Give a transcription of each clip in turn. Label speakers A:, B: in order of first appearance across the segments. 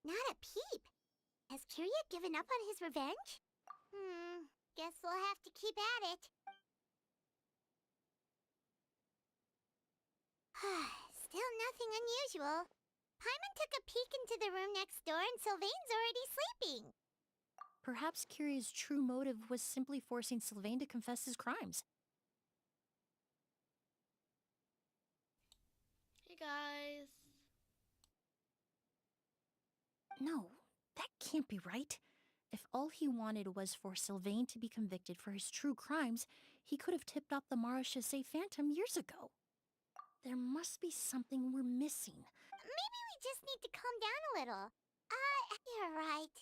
A: Not a peep. Has Kyria given up on his revenge? Guess we'll have to keep at it. Still nothing unusual. Paimon took a peek into the room next door and Sylvain's already sleeping.
B: Perhaps Kyria's true motive was simply forcing Sylvain to confess his crimes.
C: Hey guys.
B: No, that can't be right. If all he wanted was for Sylvain to be convicted for his true crimes, he could have tipped off the Marechaussee Phantom years ago. There must be something we're missing.
A: Maybe we just need to calm down a little. You're right.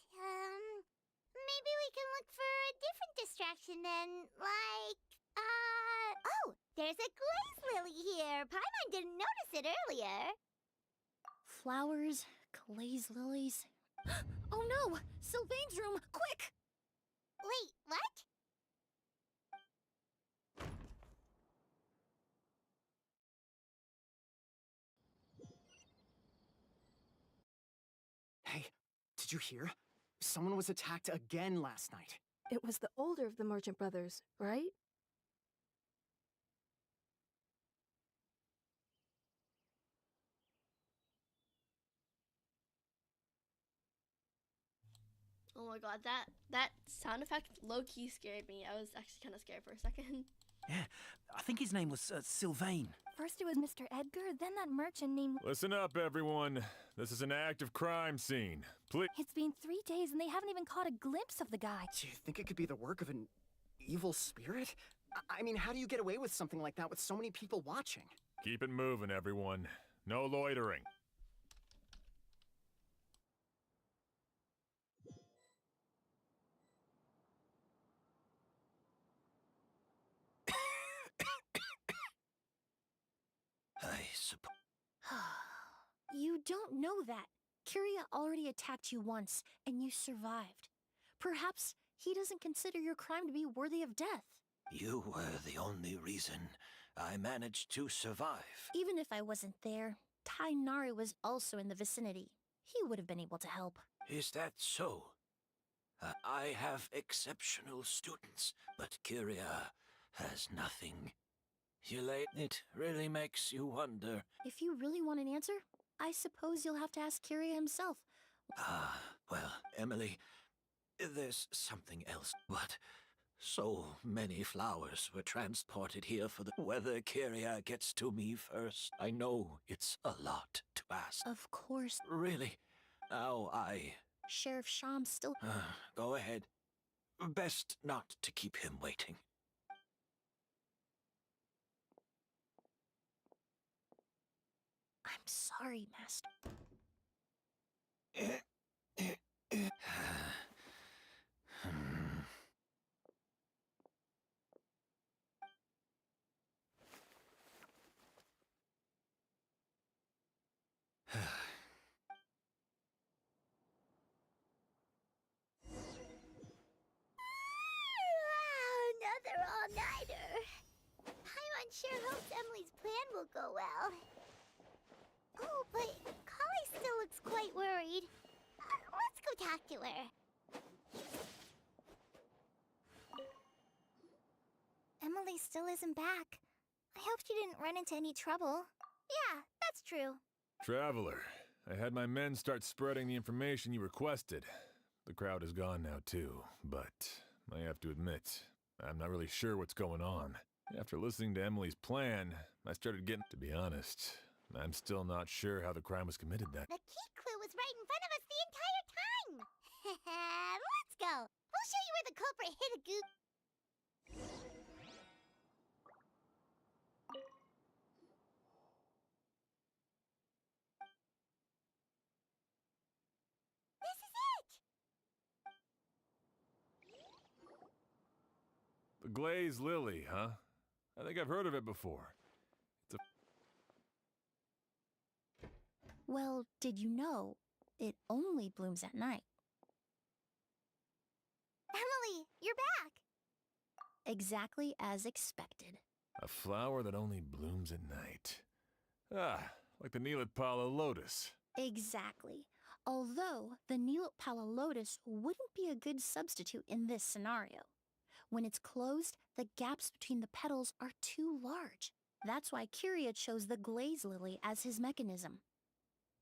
A: Maybe we can look for a different distraction then, like, oh, there's a glaze lily here. Paimon didn't notice it earlier.
B: Flowers, glaze lilies. Oh no! Sylvain's room! Quick!
A: Wait, what?
D: Hey, did you hear? Someone was attacked again last night.
E: It was the older of the merchant brothers, right?
C: Oh my god, that sound effect low-key scared me. I was actually kind of scared for a second.
F: Yeah, I think his name was Sylvain.
E: First it was Mr. Edgar, then that merchant named...
G: Listen up, everyone. This is an active crime scene. Please.
E: It's been 3 days and they haven't even caught a glimpse of the guy.
D: Do you think it could be the work of an evil spirit? I mean, how do you get away with something like that with so many people watching?
G: Keep it moving, everyone. No loitering.
F: I suppose.
B: You don't know that. Kyria already attacked you once, and you survived. Perhaps he doesn't consider your crime to be worthy of death.
F: You were the only reason I managed to survive.
B: Even if I wasn't there, Tainari was also in the vicinity. He would have been able to help.
F: Is that so? I have exceptional students, but Kyria has nothing. It really makes you wonder.
B: If you really want an answer, I suppose you'll have to ask Kyria himself.
F: Well, Emily, there's something else. But so many flowers were transported here for the... Whether Kyria gets to me first, I know it's a lot to ask.
B: Of course.
F: Really? Now
B: Sheriff Sham still...
F: Go ahead. Best not to keep him waiting.
B: I'm sorry, Master.
A: Another all-nighter. Paimon sure hopes Emily's plan will go well. Oh, but Kali still looks quite worried. Let's go talk to her. Emily still isn't back. I hope she didn't run into any trouble. Yeah, that's true.
G: Traveler, I had my men start spreading the information you requested. The crowd is gone now too, but I have to admit, I'm not really sure what's going on. After listening to Emily's plan, I started getting... To be honest, I'm still not sure how the crime was committed that...
A: The key clue was right in front of us the entire time! Let's go! We'll show you where the culprit hid a goop. This is it!
G: The glazed lily, huh? I think I've heard of it before. It's a...
B: Well, did you know it only blooms at night?
A: Emily, you're back!
B: Exactly as expected.
G: A flower that only blooms at night. Ah, like the Neelitpala lotus.
B: Exactly. Although the Neopalalotus wouldn't be a good substitute in this scenario. When it's closed, the gaps between the petals are too large. That's why Kyria chose the glaze lily as his mechanism.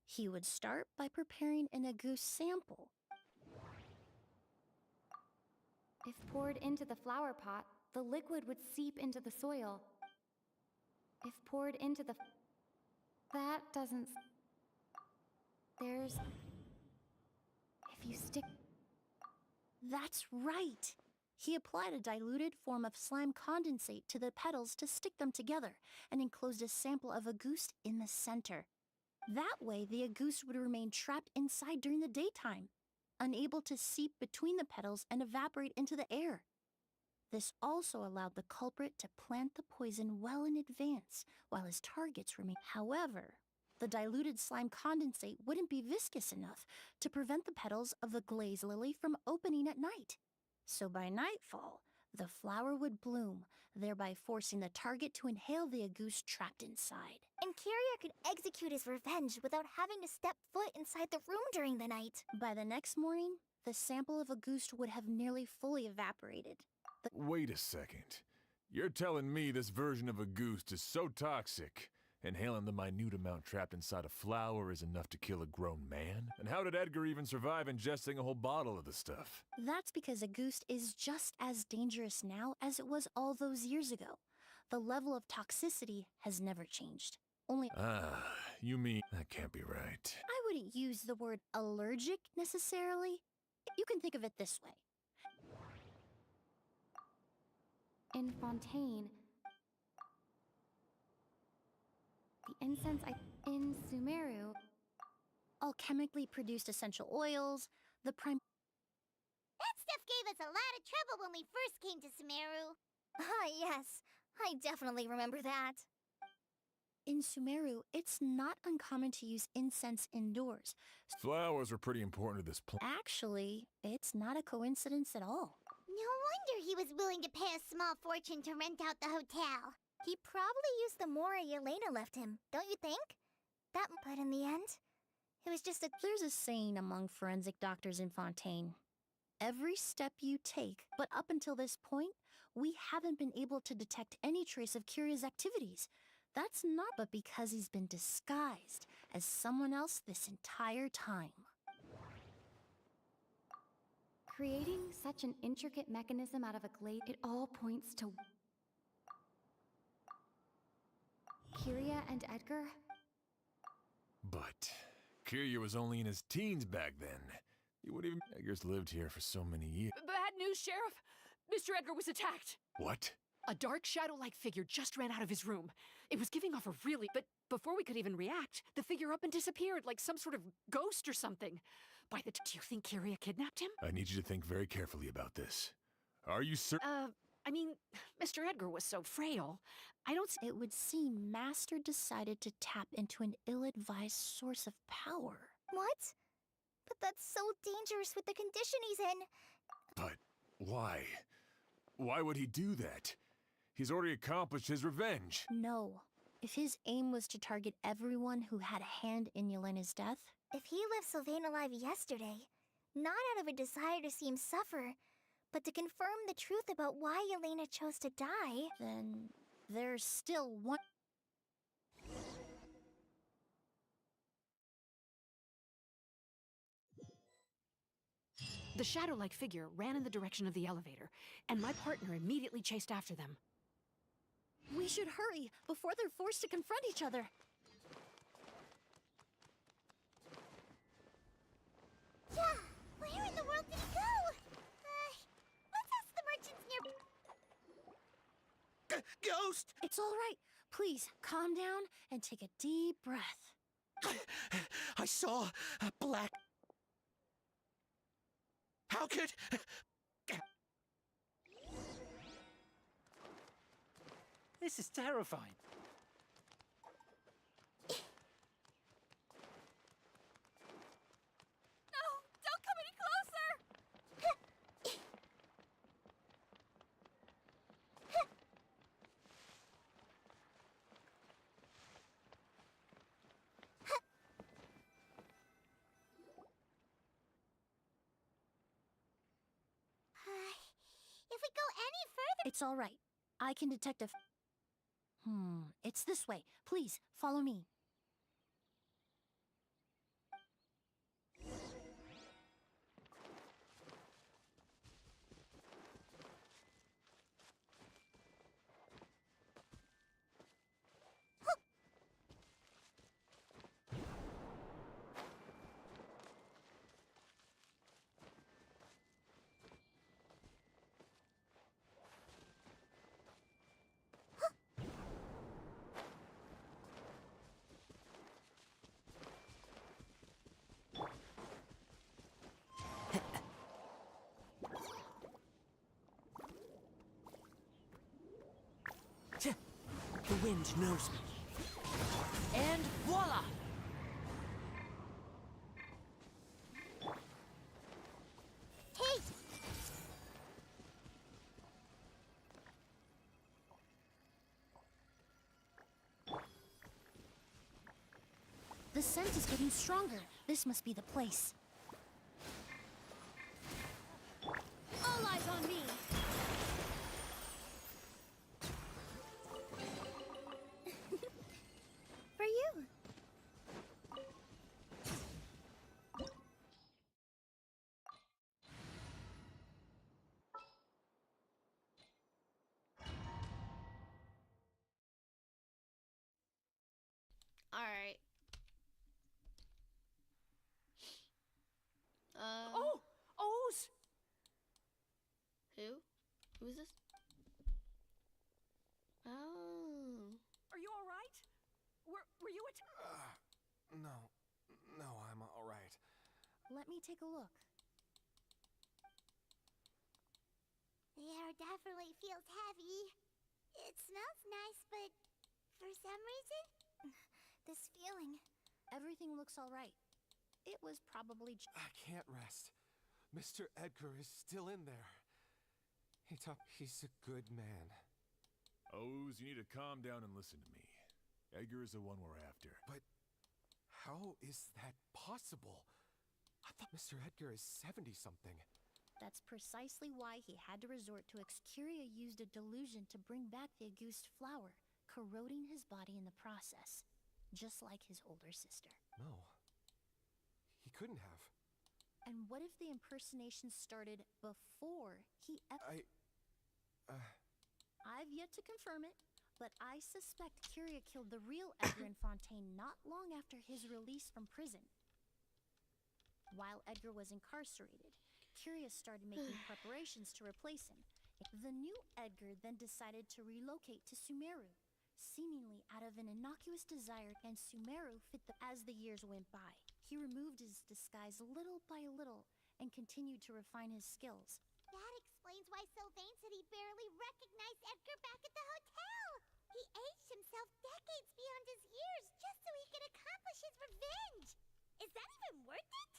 B: He would start by preparing an agouti sample.
H: If poured into the flower pot, the liquid would seep into the soil. If poured into the... That doesn't... There's... If you stick...
B: That's right! He applied a diluted form of slime condensate to the petals to stick them together and enclosed a sample of agouti in the center. That way, the agouti would remain trapped inside during the daytime, unable to seep between the petals and evaporate into the air. This also allowed the culprit to plant the poison well in advance while his targets remained. However, the diluted slime condensate wouldn't be viscous enough to prevent the petals of the glaze lily from opening at night. So by nightfall, the flower would bloom, thereby forcing the target to inhale the agouti trapped inside.
A: And Kyria could execute his revenge without having to step foot inside the room during the night.
B: By the next morning, the sample of agouti would have nearly fully evaporated.
G: Wait a second. You're telling me this version of a goose is so toxic, inhaling the minute amount trapped inside a flower is enough to kill a grown man? And how did Edgar even survive ingesting a whole bottle of the stuff?
B: That's because agouti is just as dangerous now as it was all those years ago. The level of toxicity has never changed. Only
G: You mean that can't be right.
B: I wouldn't use the word allergic necessarily. You can think of it this way.
H: In Fontaine, the incense in Sumeru,
B: All chemically produced essential oils, the prime...
A: That stuff gave us a lot of trouble when we first came to Sumeru. Ah, yes. I definitely remember that.
B: In Sumeru, it's not uncommon to use incense indoors.
G: Flowers were pretty important to this plant.
B: Actually, it's not a coincidence at all.
A: No wonder he was willing to pay a small fortune to rent out the hotel. He probably used the mora Yelena left him, don't you think? But in the end, it was just a...
B: There's a saying among forensic doctors in Fontaine. Every step you take, but up until this point, we haven't been able to detect any trace of Kyria's activities. That's not but because he's been disguised as someone else this entire time.
H: creating such an intricate mechanism out of a glade, it all points to Kyria and Edgar.
G: But Kyria was only in his teens back then. He wouldn't even... Edgar's lived here for so many years.
I: Bad news, Sheriff! Mr. Edgar was attacked!
G: What?
I: A dark shadow-like figure just ran out of his room. It was giving off a really... But before we could even react, the figure up and disappeared like some sort of ghost or something. Do you think Kyria kidnapped him?
G: I need you to think very carefully about this. Are you certain?
I: I mean, Mr. Edgar was so frail. I don't...
B: It would seem Master decided to tap into an ill-advised source of power.
A: What? But that's so dangerous with the condition he's in.
G: But why? Why would he do that? He's already accomplished his revenge.
B: No. If his aim was to target everyone who had a hand in Yelena's death...
A: If he left Sylvain alive yesterday, not out of a desire to see him suffer, but to confirm the truth about why Yelena chose to die...
B: Then there's still one...
I: The shadow-like figure ran in the direction of the elevator, and my partner immediately chased after them.
B: We should hurry before they're forced to confront each other.
A: Yeah, where in the world did he go? Let's ask the merchants near...
F: Ghost!
B: It's all right. Please, calm down and take a deep breath.
F: I saw a black... How could...
J: This is terrifying.
E: No! Don't come any closer!
B: It's all right. I can detect a... It's this way. Please, follow me.
J: The wind knows me. And voila!
A: Hey!
B: The scent is getting stronger. This must be the place.
E: All eyes on me.
A: For you.
C: All right.
I: Oh! O's!
C: Who? Who is this? Oh.
I: Are you all right? Were you
D: No. No, I'm all right.
B: Let me take a look.
A: The air definitely feels heavy. It smells nice, but for some reason, this feeling.
B: Everything looks all right. It was probably...
K: I can't rest. Mr. Edgar is still in there. He's a good man.
G: O's, you need to calm down and listen to me. Edgar is the one we're after.
K: But how is that possible? I thought Mr. Edgar is 70-something.
B: That's precisely why he had to resort to Curia used a delusion to bring back the Auguste flower, corroding his body in the process, just like his older sister.
K: No. He couldn't have.
B: And what if the impersonation started before he I've yet to confirm it, but I suspect Curia killed the real Edgar Fontaine not long after his release from prison. While Edgar was incarcerated, Curia started making preparations to replace him. The new Edgar then decided to relocate to Sumeru, seemingly out of an innocuous desire, and Sumeru fit the... As the years went by, he removed his disguise little by little and continued to refine his skills.
A: That explains why Sylvain said he barely recognized Edgar back at the hotel. He aged himself decades beyond his years just so he could accomplish his revenge. Is that even worth it?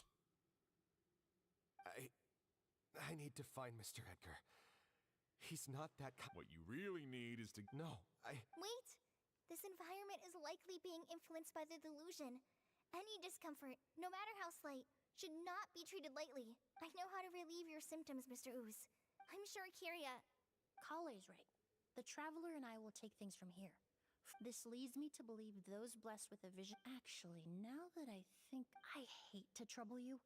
K: I need to find Mr. Edgar. He's not that
G: What you really need is to...
K: No,
A: Wait! This environment is likely being influenced by the delusion. Any discomfort, no matter how slight, should not be treated lightly. I know how to relieve your symptoms, Mr. Ooze. I'm sure Kyria...
B: Kale's right. The Traveler and I will take things from here. This leads me to believe those blessed with a vision... Actually, now that I think... I hate to trouble you,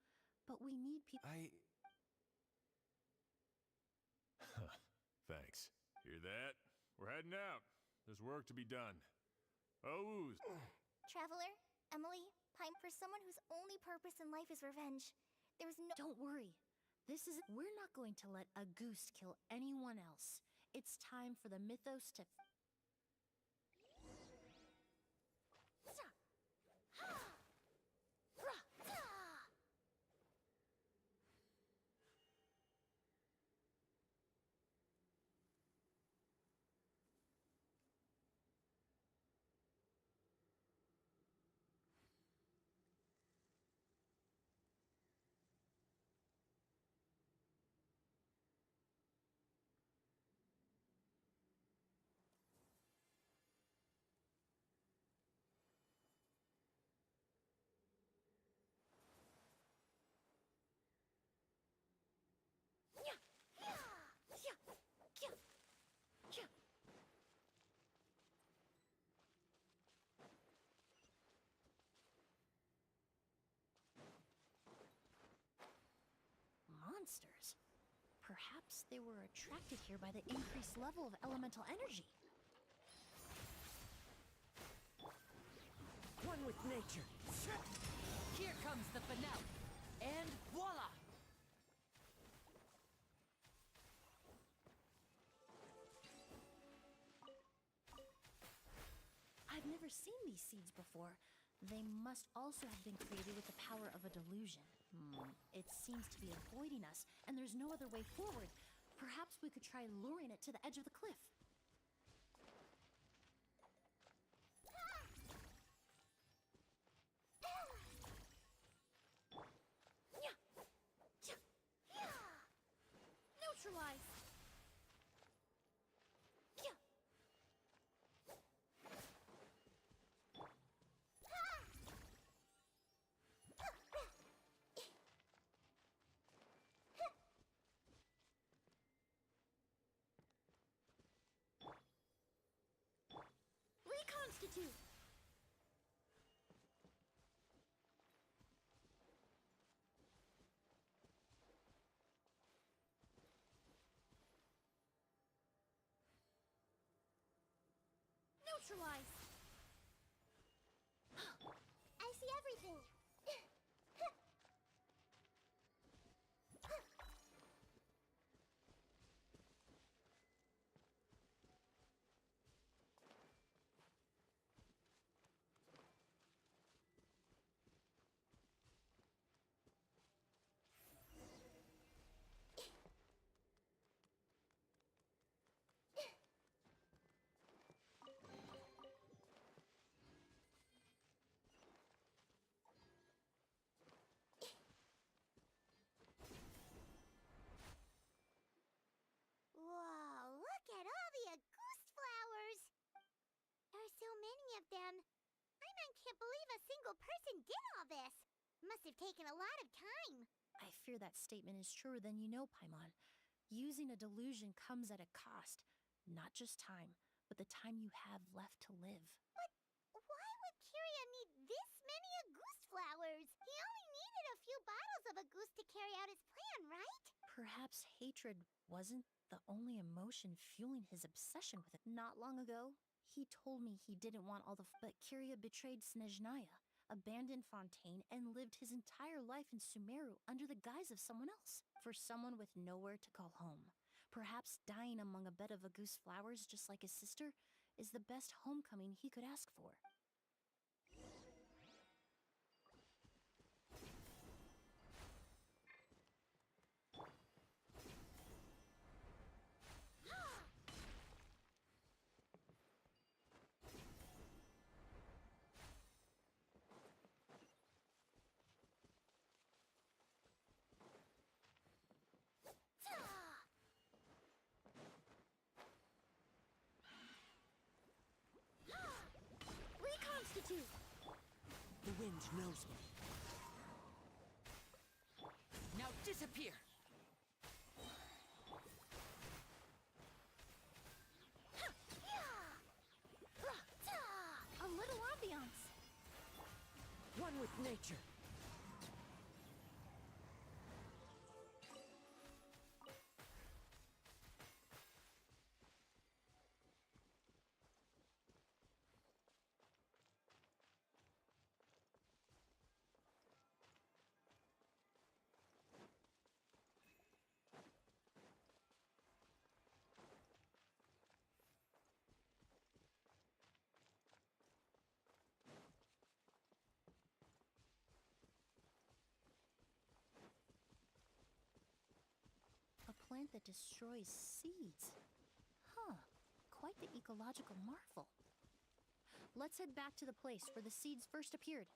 B: but we need people...
G: Thanks. Hear that? We're heading out. There's work to be done. O's.
A: Traveler, Emily, pine for someone whose only purpose in life is revenge. There's no...
B: Don't worry. This is... We're not going to let a goose kill anyone else. It's time for the mythos to... monsters. Perhaps they were attracted here by the increased level of elemental energy.
J: One with nature. Here comes the finale. And voila!
B: I've never seen these seeds before. They must also have been created with the power of a delusion. It seems to be avoiding us, and there's no other way forward. Perhaps we could try luring it to the edge of the cliff.
E: Neutralize! Reconstitute! Neutralize!
A: I see everything. Whoa, look at all the Auguste flowers! There are so many of them. I can't believe a single person did all this. Must have taken a lot of time.
B: I fear that statement is truer than you know, Paimon. Using a delusion comes at a cost. Not just time, but the time you have left to live.
A: But why would Kiria need this many Auguste flowers? He only needed a few bottles of Auguste to carry out his plan, right?
B: Perhaps hatred wasn't the only emotion fueling his obsession with it. Not long ago, he told me he didn't want all the but Kiria betrayed Snezhnaya, abandoned Fontaine, and lived his entire life in Sumeru under the guise of someone else. For someone with nowhere to call home. Perhaps dying among a bed of Auguste flowers just like his sister is the best homecoming he could ask for.
A: Reconstitute!
J: The wind knows me. Now disappear!
B: A little ambiance.
J: One with nature.
B: A plant that destroys seeds. Huh, quite the ecological marvel. Let's head back to the place where the seeds first appeared.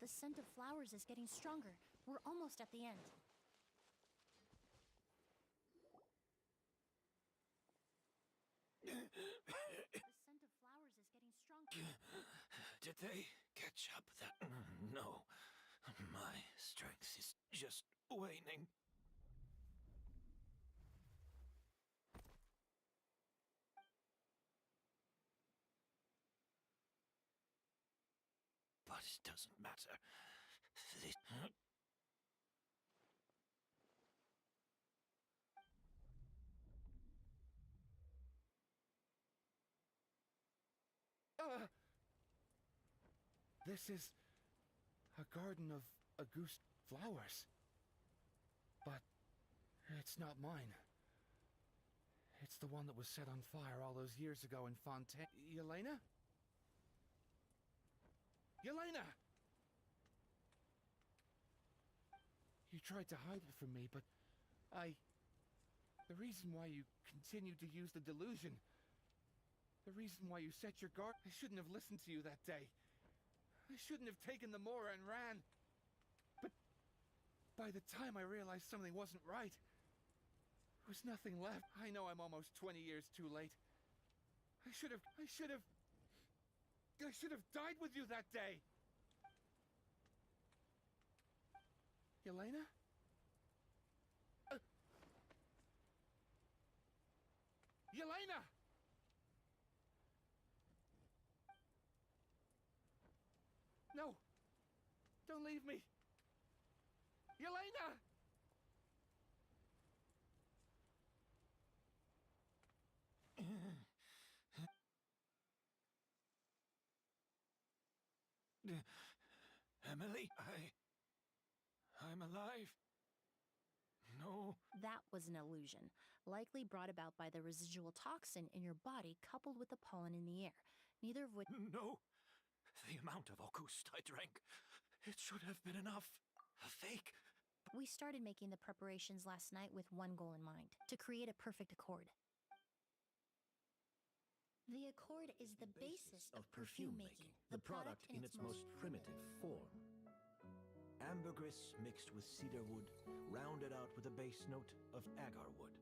B: The scent of flowers is getting stronger. We're almost at the end. The scent of flowers is getting stronger.
F: Did they catch up that... No. My strength is just waning. But it doesn't matter. This...
K: This is a garden of Auguste flowers. But it's not mine. It's the one that was set on fire all those years ago in Fontaine. Yelena? Yelena! You tried to hide it from me, but the reason why you continued to use the delusion, the reason why you set your guard, I shouldn't have listened to you that day. I shouldn't have taken the Mora and ran. But by the time I realized something wasn't right, there was nothing left. I know I'm almost 20 years too late. I should have died with you that day. Yelena? Yelena! No! Don't leave me! Yelena!
F: Emily, I'm alive. No.
B: That was an illusion, likely brought about by the residual toxin in your body coupled with the pollen in the air, neither of which...
F: No. The amount of Auguste I drank, it should have been enough. A fake.
B: We started making the preparations last night with one goal in mind, to create a perfect accord. The accord is the basis of perfume making,
F: the product in its most primitive form. Ambergris mixed with cedarwood, rounded out with a base note of agarwood.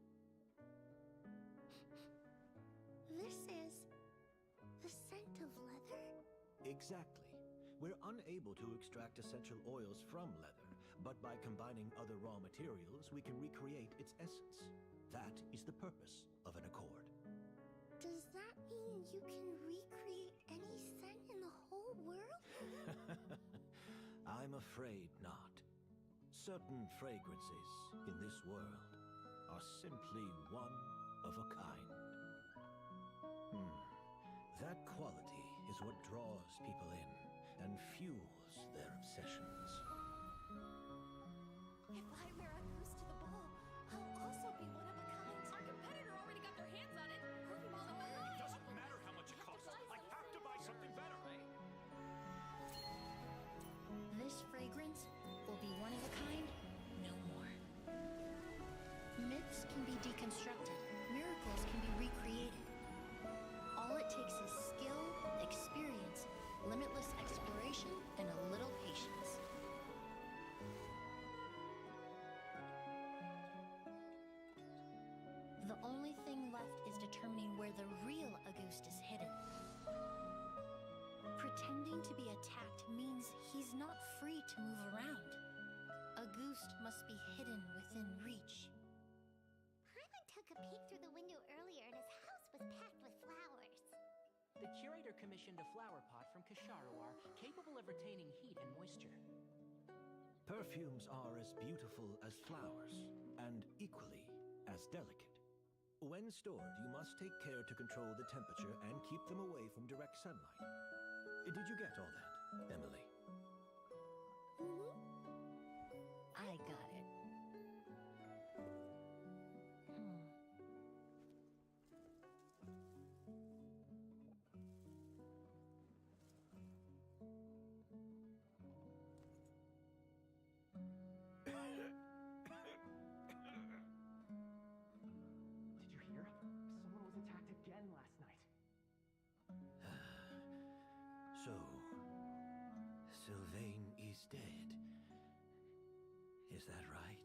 A: This is the scent of leather?
F: Exactly. We're unable to extract essential oils from leather, but by combining other raw materials, we can recreate its essence. That is the purpose of an accord.
A: Does that mean you can recreate any scent in the whole world?
F: I'm afraid not. Certain fragrances in this world are simply one of a kind. That quality is what draws people in and fuels their obsessions.
E: If I wear a goose to the ball, I'll also be one of a kind. Our competitor already got their hands on it. Perfume's on the line.
F: It doesn't matter how much it costs. I have to buy something better.
B: This fragrance will be one of a kind, no more. Myths can be deconstructed, miracles can be recreated. All it takes is skill, experience, limitless exploration, and a little patience. The only thing left is determining where the real Auguste is hidden. Pretending to be attacked means he's not free to move around. Auguste must be hidden within reach.
A: Paimon took a peek through the window earlier and his house was packed with flowers.
L: The curator commissioned a flower pot from Kasharawar, capable of retaining heat and moisture.
F: Perfumes are as beautiful as flowers, and equally as delicate. When stored, you must take care to control the temperature and keep them away from direct sunlight. Did you get all that, Emily?
B: I got it.
D: Did you hear? Someone was attacked again last night.
F: So, Sylvain is Is that right?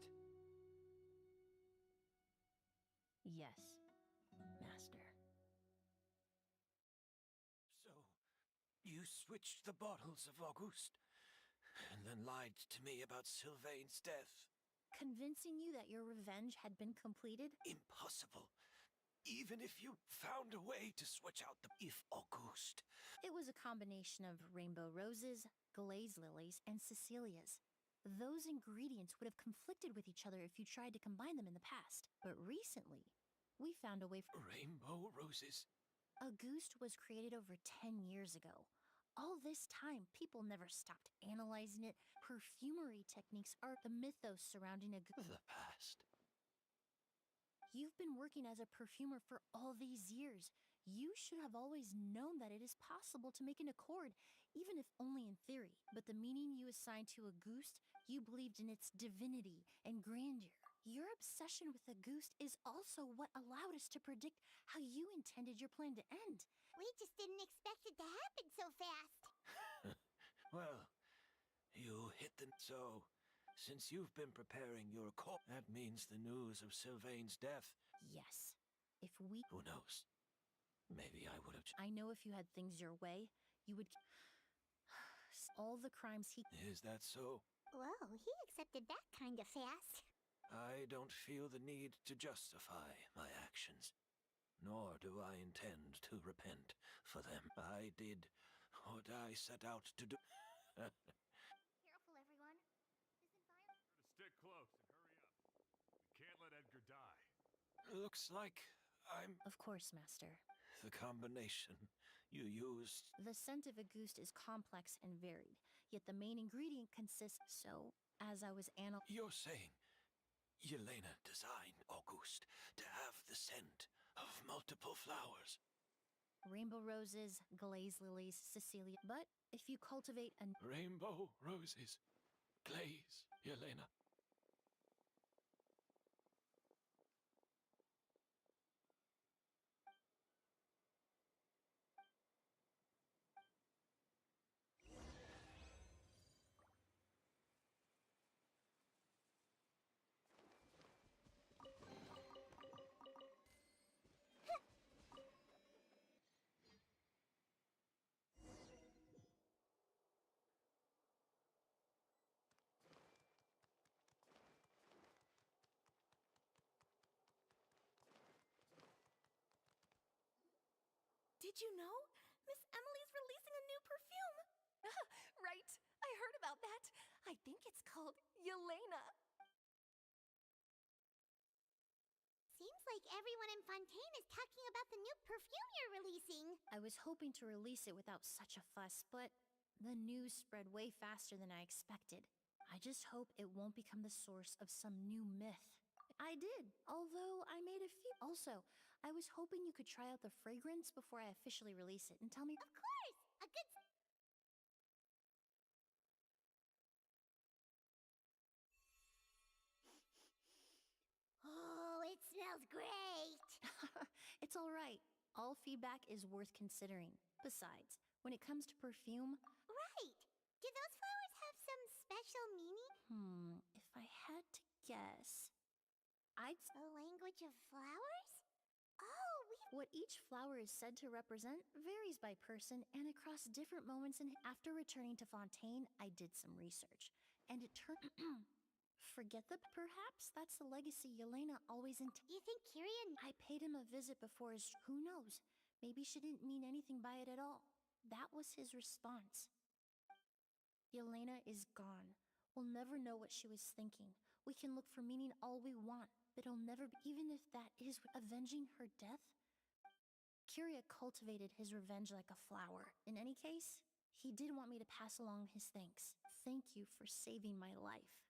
B: Yes, Master.
F: So, you switched the bottles of Auguste, and then lied to me about Sylvain's death.
B: Convincing you that your revenge had been completed?
F: Impossible. Even if you found a way to switch out the if Auguste.
B: It was a combination of rainbow roses, glaze lilies, and Cecilias. Those ingredients would have conflicted with each other if you tried to combine them in the past. But recently, we found a way for...
F: Rainbow roses?
B: Auguste was created over 10 years ago. All this time, people never stopped analyzing it. Perfumery techniques are the mythos surrounding Auguste.
F: The past.
B: You've been working as a perfumer for all these years. You should have always known that it is possible to make an accord, even if only in theory. But the meaning you assigned to Auguste, you believed in its divinity and grandeur. Your obsession with Auguste is also what allowed us to predict how you intended your plan to end.
A: We just didn't expect it to happen so fast.
F: Well, you hit the... So, since you've been preparing your call, that means the news of Sylvain's death.
B: Yes. If we...
F: Who knows? Maybe I would have...
B: I know if you had things your way, you would... all the crimes he...
F: Is that so?
A: Whoa, he accepted that kind of fast.
F: I don't feel the need to justify my actions, nor do I intend to repent for them. I did what I set out to do.
A: Careful, everyone.
G: Stick close and hurry up. We can't let Edgar die.
F: Looks like I'm...
B: Of course, Master.
F: The combination you used...
B: The scent of Auguste is complex and varied, yet the main ingredient consists... So, as I was
F: You're saying Yelena designed Auguste to have the scent of multiple flowers.
B: Rainbow roses, glaze lilies, Cecilia... But if you cultivate a...
F: Rainbow roses. Glaze, Yelena.
E: Did you know? Miss Emily's releasing a new perfume. Right. I heard about that. I think it's called Yelena.
A: Seems like everyone in Fontaine is talking about the new perfume you're releasing.
B: I was hoping to release it without such a fuss, but the news spread way faster than I expected. I just hope it won't become the source of some new myth. I did, although I made a few. Also, I was hoping you could try out the fragrance before I officially release it and tell me...
A: Of course! A good... Oh, it smells great!
B: It's all right. All feedback is worth considering. Besides, when it comes to perfume...
A: Right! Do those flowers have some special meaning?
B: If I had to guess...
A: The language of flowers? Oh,
B: What each flower is said to represent varies by person and across different moments After returning to Fontaine, I did some research. And it turned... Forget the... Perhaps that's the legacy Yelena always
A: You think Kyrian...
B: I paid him a visit before his... Who knows? Maybe she didn't mean anything by it at all. That was his response. Yelena is gone. We'll never know what she was thinking. We can look for meaning all we want, but it'll never be... Even if that is avenging her death? Kyria cultivated his revenge like a flower. In any case, he did want me to pass along his thanks. Thank you for saving my life.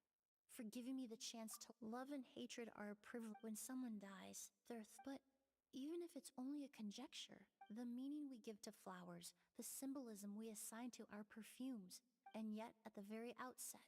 B: For giving me the chance to... Love and hatred are a privilege. When someone dies, but even if it's only a conjecture, the meaning we give to flowers, the symbolism we assign to our perfumes, and yet at the very outset,